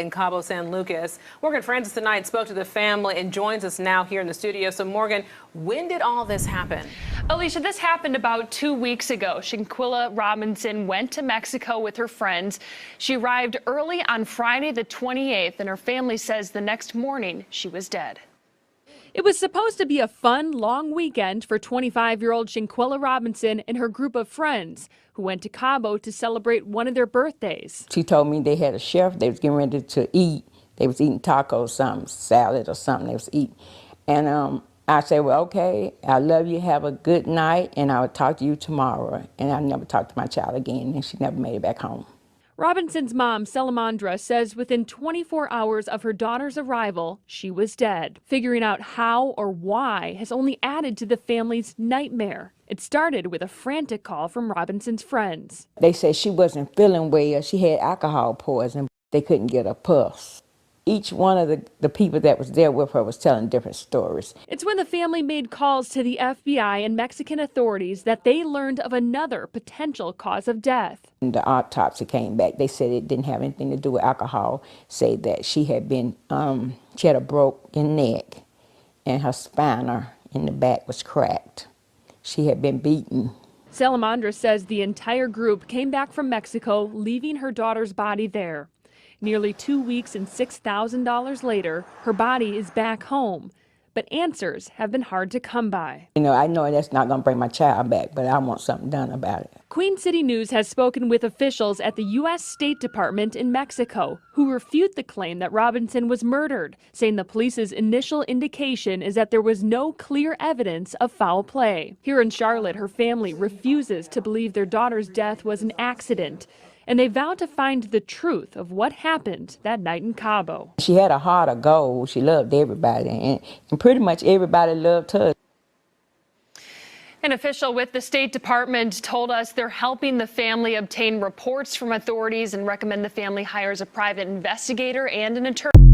In Cabo San Lucas. Morgan Francis tonight spoke to the family and joins us now here in the studio. So Morgan, when did all this happen? Alicia, this happened about 2 weeks ago. Shanquella Robinson went to Mexico with her friends. She arrived early on Friday the 28th, and her family says the next morning she was dead. It was supposed to be a fun, long weekend for 25-year-old Shanquella Robinson and her group of friends who went to Cabo to celebrate one of their birthdays. She told me they had a chef. They was getting ready to eat. They was eating tacos, something, salad or something they was eating. And I said, well, okay, I love you. Have a good night, and I will talk to you tomorrow. And I never talked to my child again, and she never made it back home. Robinson's mom, Salamandra, says within 24 hours of her daughter's arrival, she was dead. Figuring out how or why has only added to the family's nightmare. It started with a frantic call from Robinson's friends. They said she wasn't feeling well. She had alcohol poison. They couldn't get a pulse. Each one of the people that was there with her was telling different stories. It's when the family made calls to the FBI and Mexican authorities that they learned of another potential cause of death. And the autopsy came back. They said it didn't have anything to do with alcohol. Said that she had been, she had a broken neck and her spine in the back was cracked. She had been beaten. Salamandra says the entire group came back from Mexico, leaving her daughter's body there. Nearly 2 weeks and $6,000 later, her body is back home. But answers have been hard to come by. You know, I know that's not going to bring my child back, but I want something done about it. Queen City News has spoken with officials at the U.S. State Department in Mexico who refute the claim that Robinson was murdered, saying the police's initial indication is that there was no clear evidence of foul play. Here in Charlotte, her family refuses to believe their daughter's death was an accident, and they vow to find the truth of what happened that night in Cabo. She had a heart of gold. She loved everybody, and pretty much everybody loved her. An official with the State Department told us they're helping the family obtain reports from authorities and recommend the family hires a private investigator and an attorney.